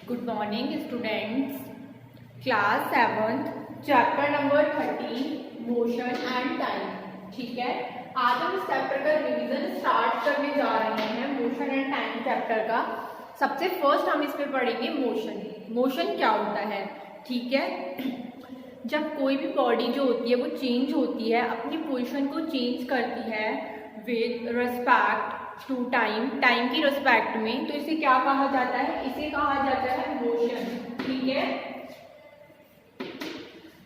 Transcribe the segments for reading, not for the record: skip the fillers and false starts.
Good morning students, class 7th chapter number 13 motion and time. ठीक है, आज हम इस चैप्टर का रिवीजन स्टार्ट करने जा रहे हैं। मोशन एंड टाइम चैप्टर का सबसे फर्स्ट हम इसमें पढ़ेंगे मोशन। मोशन क्या होता है? ठीक है, जब कोई भी बॉडी जो होती है वो चेंज होती है, अपनी पोजीशन को चेंज करती है with respect to time, time की रिस्पेक्ट में, तो इसे क्या कहा जाता है? इसे कहा जाता है मोशन। ठीक है,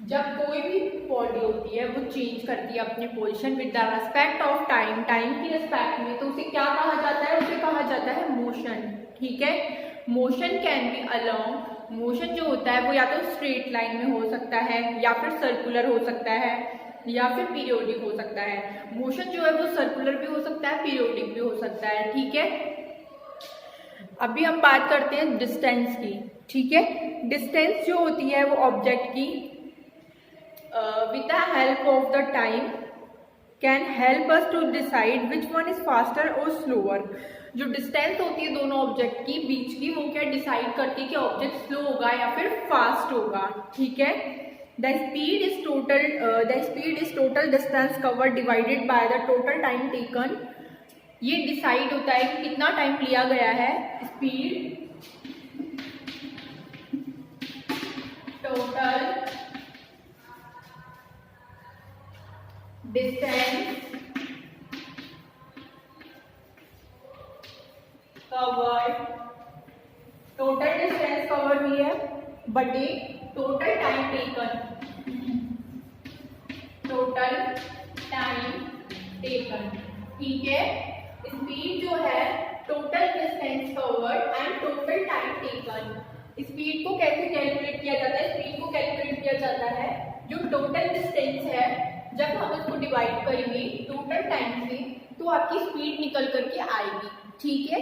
जब कोई भी बॉडी होती है वो चेंज करती है अपनी position with the respect of time, time की रिस्पेक्ट में, तो उसे क्या कहा जाता है? उसे कहा जाता है मोशन। ठीक है, motion can be along, motion जो होता है वो या तो स्ट्रेट लाइन में हो सकता है, या फिर सर्कुलर हो सकता है, या फिर पीरियोडिक हो सकता है। मोशन जो है वो सर्कुलर भी हो सकता है, पीरियोडिक भी हो सकता है। ठीक है, अभी हम बात करते हैं डिस्टेंस की। ठीक है, डिस्टेंस जो होती है वो ऑब्जेक्ट की with the help of the time can help us to decide which one is faster और स्लोअर। जो डिस्टेंस होती है दोनों ऑब्जेक्ट की बीच की, वो क्या डिसाइड करती है कि ऑब्जेक्ट स्लो होगा या फिर फास्ट होगा। ठीक है, the speed is total distance cover divided by the total time taken. ये डिसाइड होता है कि कितना टाइम लिया गया है। Speed total distance cover, total distance cover हुई है बटे total time taken, total time taken. ठीक है, स्पीड जो है total distance covered and total time taken. Speed को कैसे कैलकुलेट किया जाता है? स्पीड को कैलकुलेट किया जाता है जो टोटल डिस्टेंस है, जब हम उसको डिवाइड करेंगे टोटल टाइम से, तो आपकी स्पीड निकल करके आएगी। ठीक है,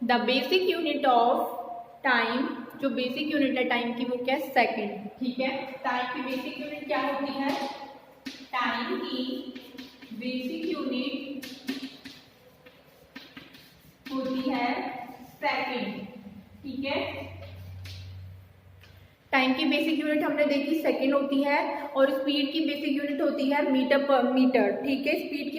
the basic unit of time, जो बेसिक यूनिट है टाइम की वो क्या है? सेकेंड। ठीक है, टाइम की बेसिक यूनिट क्या होती है? टाइम की बेसिक यूनिट होती है सेकेंड। ठीक है, टाइम की बेसिक यूनिट हमने देखी सेकेंड होती है, और स्पीड की बेसिक यूनिट होती है मीटर पर मीटर। ठीक है, स्पीड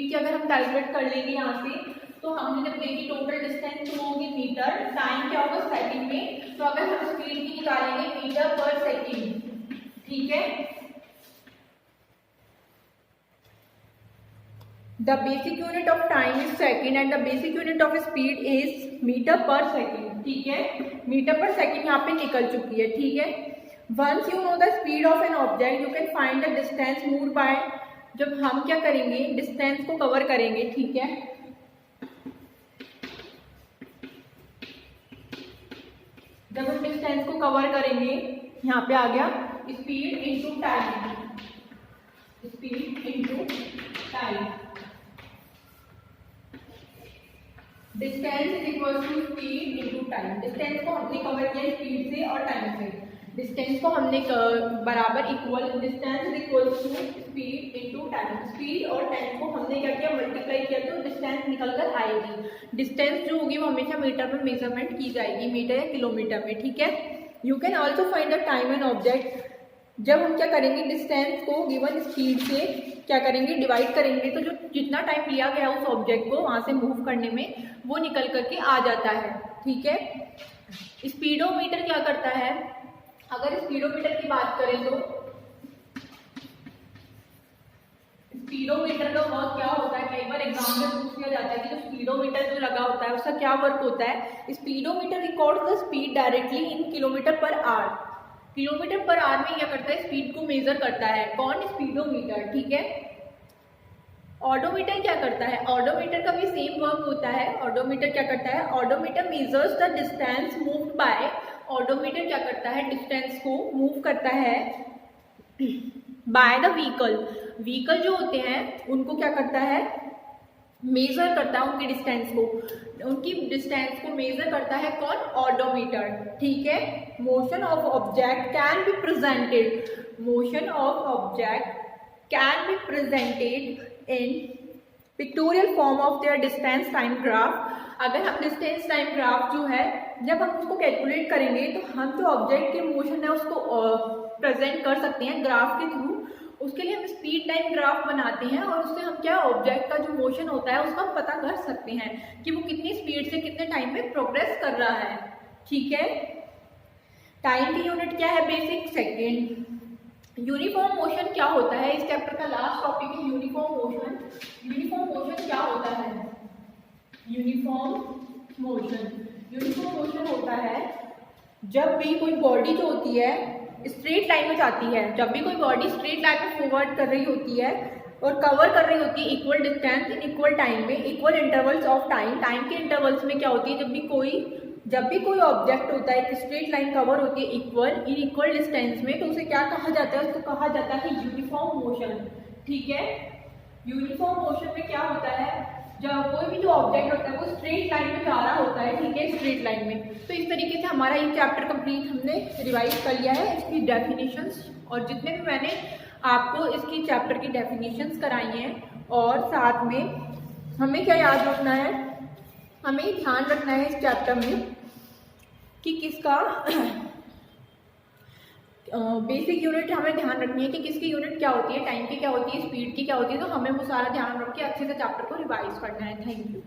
की अगर हम कैलकुलेट कर लेंगे यहाँ से, तो हमने जब देखी टोटल डिस्टेंस तो होगी मीटर, टाइम क्या होगा सेकंड में, तो अगर हम स्पीड की निकालेंगे मीटर पर सेकंड। ठीक है, the basic unit of time is second and the basic unit of speed is metre per second. ठीक है, मीटर पर सेकंड यहाँ पे निकल चुकी है। ठीक है, once you know the speed of an object you can find the distance moved by. जब हम क्या करेंगे? डिस्टेंस को कवर करेंगे। ठीक है, जब हम डिस्टेंस को कवर करेंगे, यहाँ पे आ गया speed into time, speed into time. Distance is equal to speed into time. Distance को हमने कवर किया स्पीड से और टाइम से। डिस्टेंस को हमने बराबर equal, distance is equal to speed into time. Speed और टाइम को हमने क्या किया? मल्टीप्लाई किया, तो डिस्टेंस निकल कर आएगी। डिस्टेंस जो होगी वो हमेशा मीटर में मेजरमेंट की जाएगी, मीटर या किलोमीटर में। ठीक है, you can also find the time an object. जब हम क्या करेंगे? डिस्टेंस को गिवन स्पीड से क्या करेंगे? डिवाइड करेंगे, तो जो जितना टाइम लिया गया उस ऑब्जेक्ट को वहां से मूव करने में, वो निकल करके आ जाता है। ठीक है, स्पीडोमीटर क्या करता है? अगर स्पीडोमीटर की बात करें तो स्पीडोमीटर का वर्क क्या होता है? कई बार एग्जाम में पूछ लिया जाता है कि जो स्पीडोमीटर जो लगा होता है उसका क्या वर्क होता है। Speedometer records the speed directly in kilometre per hour. Kilometre per hour में क्या करता है? स्पीड को मेजर करता है। कौन? स्पीडोमीटर। ठीक है, ऑडोमीटर क्या करता है? ऑडोमीटर का भी सेम वर्क होता है। ऑडोमीटर क्या करता है? Odometer measures the distance moved bye. Odometer क्या करता है? डिस्टेंस को मूव करता है बाय द व्हीकल। व्हीकल जो होते हैं उनको क्या करता है? मेजर करता है उनकी डिस्टेंस को, उनकी डिस्टेंस को मेजर करता है कौन? ऑडोमीटर। ठीक है, motion of object can be presented, motion of object can be presented in pictorial form of their distance time graph. अगर हम डिस्टेंस टाइम ग्राफ जो है जब हम उसको कैलकुलेट करेंगे तो हम जो ऑब्जेक्ट के मोशन है उसको प्रेजेंट कर सकते हैं ग्राफ के थ्रू। उसके लिए हम स्पीड टाइम ग्राफ बनाते हैं और उससे हम क्या ऑब्जेक्ट का जो मोशन होता है उसका पता कर सकते हैं कि वो कितनी स्पीड से कितने टाइम में प्रोग्रेस कर रहा है। ठीक है, टाइम की यूनिट क्या है? Basic second. यूनिफॉर्म मोशन क्या होता है? इस चैप्टर का लास्ट टॉपिक है यूनिफॉर्म मोशन। यूनिफॉर्म मोशन क्या होता है? यूनिफॉर्म मोशन होता है जब भी कोई बॉडी जो होती है स्ट्रेट लाइन में जाती है, जब भी कोई बॉडी स्ट्रेट लाइन में फॉरवर्ड कर रही होती है और कवर कर रही होती है equal distance in equal time में, इक्वल इंटरवल्स ऑफ टाइम के इंटरवल्स में क्या होती है, जब भी कोई ऑब्जेक्ट होता है एक स्ट्रेट लाइन कवर होती है इक्वल डिस्टेंस में, तो उसे क्या कहा जाता है? उसको कहा जाता है यूनिफॉर्म मोशन। ठीक है, यूनिफॉर्म मोशन में क्या होता है? जब कोई भी जो ऑब्जेक्ट होता है वो स्ट्रेट लाइन में जा रहा होता है, ठीक है, स्ट्रेट लाइन में। तो इस तरीके से हमारा ये चैप्टर कंप्लीट हमने रिवाइज कर लिया है। इसकी डेफिनेशंस और जितने भी मैंने आपको इसकी चैप्टर की डेफिनेशंस कराई हैं, और साथ में हमें क्या याद रखना है? हमें ध्यान रखना है इस चैप्टर में कि किसका बेसिक यूनिट हमें ध्यान रखनी है कि किसकी यूनिट क्या होती है, टाइम की क्या होती है, स्पीड की क्या होती है। तो हमें वो सारा ध्यान रख के अच्छे से चैप्टर को रिवाइज करना है। Thank you.